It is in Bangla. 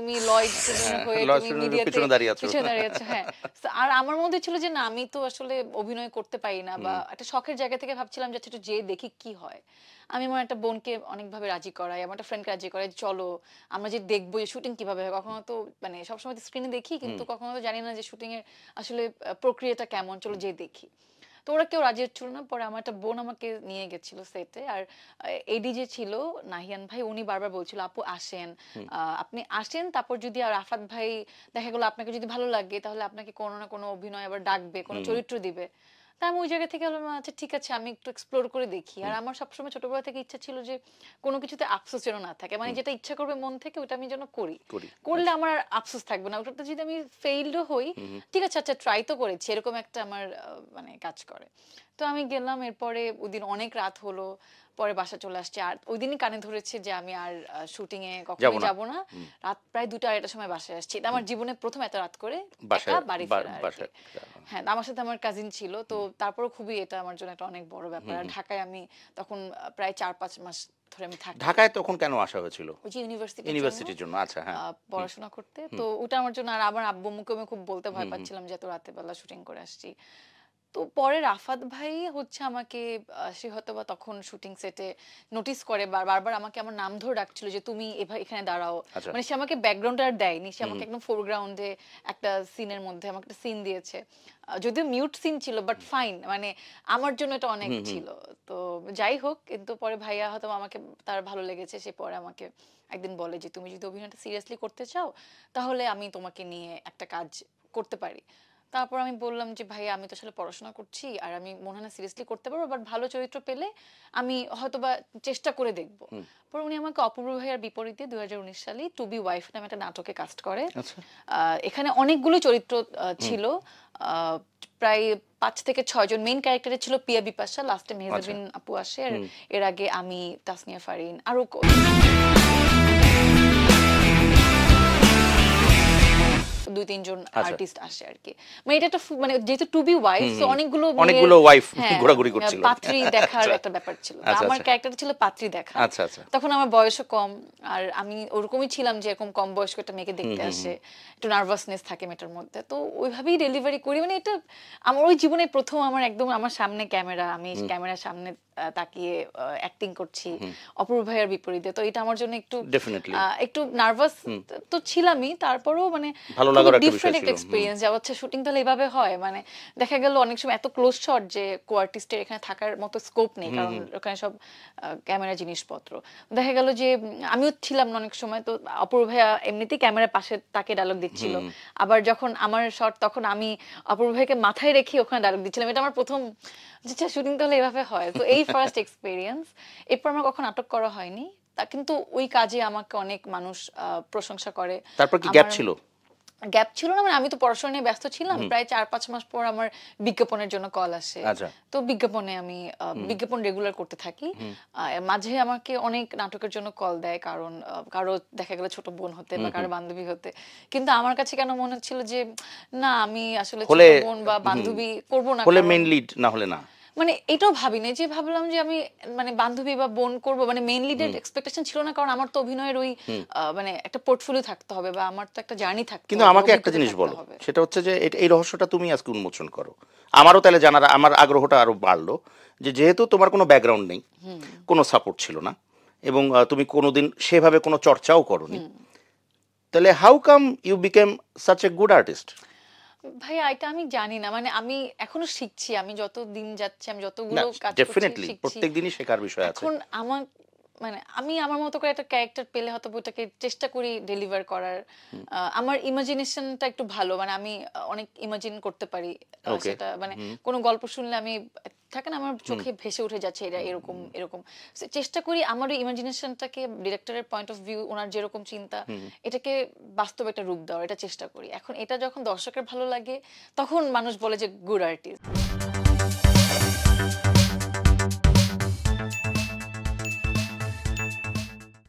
তুমি লয়েড স্টুডেন্ট হয়ে তুমি মিডিয়াতে পিছনে দাঁড়িয়ে আছো। হ্যাঁ। আর আমার মধ্যে ছিল যে না আমি তো আসলে অভিনয় করতে পারি না, বা একটা শখের জায়গা থেকে ভাবছিলাম যে একটু যেয়ে দেখি কি হয়। আমি আমার একটা বোনকে অনেকভাবে রাজি করাই, আমার একটা ফ্রেন্ডকে রাজি করাই, চলো আমরা যে দেখবো যে শুটিং কিভাবে হয়। কখনো তো মানে সবসময় স্ক্রিনে দেখি, কিন্তু কখনো তো জানি না যে শুটিং এর আসলে প্রক্রিয়াটা কেমন, চলো যেয়ে দেখি। তো ওরা কেউ রাজি হচ্ছিল না। পরে আমার একটা বোন আমাকে নিয়ে গেছিল সেটে। আর এডি যে ছিল নাহিয়ান ভাই, উনি বারবার বলছিল আপু আসেন, আপনি আসেন, তারপর যদি আর রাফাত ভাই দেখা গেলো আপনাকে যদি ভালো লাগে তাহলে আপনাকে কোনো না কোনো অভিনয় আবার ডাকবে, কোনো চরিত্র দিবে। তা আমি ওই জায়গা থেকে বললাম আচ্ছা ঠিক আছে, আমি একটু এক্সপ্লোর করে দেখি। আর আমার সবসময় ছোটবেলা থেকে ইচ্ছা ছিল যে কোনো কিছুতে আফসোস যেন না থাকে, মানে যেটা ইচ্ছা করবে মন থেকে ওটা আমি যেন করি, করলে আমার আর আফসোস থাকবে না। ওটাতে যদি আমি ফেইলও হই ঠিক আছে, আচ্ছা ট্রাই তো করেছি, এরকম একটা আমার মানে কাজ করে। তো আমি গেলাম, এরপরে ওই দিন অনেক রাত হলো, পরে বাসা চলে আসছে। আর ওই দিনই কানে ধরেছে যে আমি আর শুটিং এ কখনোই যাব না। রাত প্রায় 2টা 2:30টার সময় বাসায় আসছি। এটা আমার জীবনে প্রথম এত রাত করে একা বাড়ি ফেরা। হ্যাঁ, আমার সাথে আমার কাজিন ছিল। তো তারপরে খুবই এটা আমার জন্য একটা অনেক বড় ব্যাপার। আর ঢাকায় আমি তখন প্রায় 4-5 মাস ধরে আমি থাকি। ঢাকায় তখন কেন আসা হয়েছিল? ওই যে ইউনিভার্সিটির জন্য। আচ্ছা, হ্যাঁ, পড়াশোনা করতে। তো ওটা আমার জন্য, আর আমার আব্বু আম্মুকে আমি খুব বলতে ভয় পাচ্ছিলাম যে এত রাতে বেলা শুটিং করে আসছি। তো পরে রাফাত ভাই হচ্ছে আমাকে, সে হয়তো বা তখন শুটিং সেটে নোটিস করে, বারবার আমাকে আমার নাম ধরে ডাকছিল যে তুমি এখানে দাঁড়াও। মানে সে আমাকে ব্যাকগ্রাউন্ড আর দেয়নি, সে আমাকে একদম ফোরগ্রাউন্ডে একটা সিনের মধ্যে আমাকে একটা সিন দিয়েছে। যদিও মিউট সিন ছিল, বাট ফাইন, মানে আমার জন্য এটা অনেক ছিল। তো যাই হোক, কিন্তু পরে ভাইয়া হয়তো আমাকে, তার ভালো লেগেছে, সে পরে আমাকে একদিন বলে যে তুমি যদি অভিনয়টা সিরিয়াসলি করতে চাও তাহলে আমি তোমাকে নিয়ে একটা কাজ করতে পারি। তারপর আমি বললাম যে ভাই আমি তো আসলে পড়াশোনা করছি, আর আমি মনে হয় না সিরিয়াসলি করতে পারবো, বাট ভালো চরিত্র পেলে আমি হয়তো বা চেষ্টা করে দেখব। পরে উনি আমাকে অপূর্ব ভাইয়ার বিপরীতে 2019 সালে টু বি ওয়াইফ নামে একটা নাটকে কাস্ট করে। এখানে অনেকগুলো চরিত্র ছিল, প্রায় 5 থেকে 6 জন। মেইন ক্যারেক্টারে ছিল পিয়া বিপাশা, লাস্টে মেহজাবিন আপু আসে, আর এর আগে আমি, তাসনিয়া ফারিন, আরো 2-3 জন আর্টিস্ট আসে আর কি। মানে এটা একটা মানে যেহেতু টু বি ওয়াইফ, সো অনেকগুলো ওয়াইফ ঘোরাঘুরি করছিল, পাত্রী দেখার একটা ব্যাপার ছিল। আমার ক্যারেক্টার ছিল পাত্রী দেখা। তখন আমার বয়সও কম, আর আমি ওরকমই ছিলাম যে এরকম কম বয়স্ক একটা মেয়েকে দেখতে আসে, একটু নার্ভাসনেস থাকে মেয়েটার মধ্যে। তো ওইভাবেই ডেলিভারি করি। মানে এটা আমার ওই জীবনে প্রথম, আমার একদম আমার সামনে ক্যামেরা, আমি ক্যামেরার সামনে তাকিয়ে অ্যাক্টিং করছি অপূর্ব ভাইয়ের বিপরীতে। তো এটা আমার জন্য একটু নার্ভাস তো ছিলামই, তারপরেও মানে ডিফারেন্ট একটা এক্সপেরিয়েন্স। যা হচ্ছে শুটিং তাহলে এভাবে হয়, মানে দেখা গেল অনেক সময় এত ক্লোজ শট যে কো আর্টিস্টের এখানে থাকার মতো স্কোপ নেই, কারণ ওখানে সব ক্যামেরা জিনিসপত্র। দেখা গেল যে আমিও ছিলাম না অনেক সময়। তো অপূর্ব ভাইয়া এমনিতেই ক্যামেরার পাশে তাকে ডায়লগ দিচ্ছিল, আবার যখন আমার শট তখন আমি অপূর্ব ভাইকে মাথায় রেখে ওখানে ডায়লগ দিচ্ছিলাম। এটা আমার প্রথম যে শুটিং তাহলে এভাবে হয়। তো এই ফার্স্ট এক্সপেরিয়েন্স। এরপর আমার কখন নাটক করা হয়নি, তা কিন্তু ওই কাজে আমাকে অনেক মানুষ প্রশংসা করে। তারপর কি গ্যাপ ছিল? গ্যাপ ছিল না, মানে আমি তো পড়াশোনা নিয়ে ব্যস্ত ছিলাম। প্রায় 4-5 মাস পর আমার বিজ্ঞাপনের জন্য কল আসে। তো বিজ্ঞাপনে আমি বিজ্ঞাপন রেগুলার করতে থাকি। মাঝে আমাকে অনেক নাটকের জন্য কল দেয়, কারণ কারো দেখা গেল ছোট বোন হতে বা কারো বান্ধবী হতে। কিন্তু আমার কাছে কেন মনে হচ্ছিল যে না, আমি আসলে ছোট বোন বা বান্ধবী করব না, হলে মেইন লিড না হলে না, মানে এটাও ভাবিনি যে ভাবলাম যে আমি মানে বান্ধবী বা বোন করব, মানে মেইন লিডের এক্সপেকটেশন ছিল না, কারণ আমার তো অভিনয়ের ওই মানে একটা পোর্টফোলিও থাকতে হবে বা আমার তো একটা জার্নি থাকতে হবে। কিন্তু আমাকে একটা জিনিস বলো, সেটা হচ্ছে যে এই রহস্যটা তুমি আজকে উন্মোচন করো, আমারও তাহলে জানার আমার আগ্রহটা আরো বাড়লো, যে যেহেতু তোমার কোনো ব্যাকগ্রাউন্ড নেই, কোনো সাপোর্ট ছিল না, এবং তুমি কোনোদিন সেভাবে কোনো চর্চাও করোনি, তাহলে how come you became such a good artist? ভাইয়া এটা আমি জানি না, মানে আমি এখনো শিখছি। আমি যত দিন যাচ্ছে, আমি যতগুলো কাজ করছি, ডেফিনেটলি প্রত্যেকদিনই শেখার বিষয় আছে। এখন আমার মানে আমি আমার মতো করে একটা ক্যারেক্টার পেলে হয়তো ওটাকে চেষ্টা করি ডেলিভার করার। আমার ইমাজিনেশনটা একটু ভালো, মানে আমি অনেক ইমাজিন করতে পারি। সেটা মানে কোনো গল্প শুনলে আমি, থাকে না, আমার চোখে ভেসে উঠে যাচ্ছে এটা এরকম এরকম। চেষ্টা করি আমার ওই ইমাজিনেশনটাকে ডিরেক্টরের পয়েন্ট অফ ভিউ, ওনার যেরকম চিন্তা, এটাকে বাস্তবে একটা রূপ দেওয়ার, এটা চেষ্টা করি। এখন এটা যখন দর্শকের ভালো লাগে তখন মানুষ বলে যে গুড আর্টিস্ট।